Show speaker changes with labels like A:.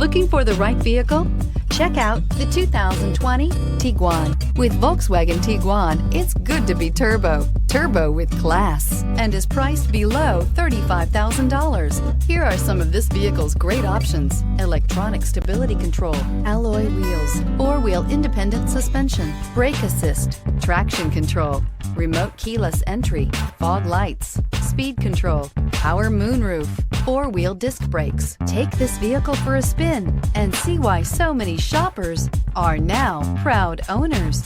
A: Looking for the right vehicle? Check out the 2020 Tiguan. With Volkswagen Tiguan, it's good to be turbo. Turbo with class. And is priced below $35,000. Here are some of this vehicle's great options: electronic stability control, alloy wheels, four-wheel independent suspension, brake assist, traction control, remote keyless entry, fog lights, speed control, power moonroof, four-wheel disc brakes. Take this vehicle for a spin and see why so many shoppers are now proud owners.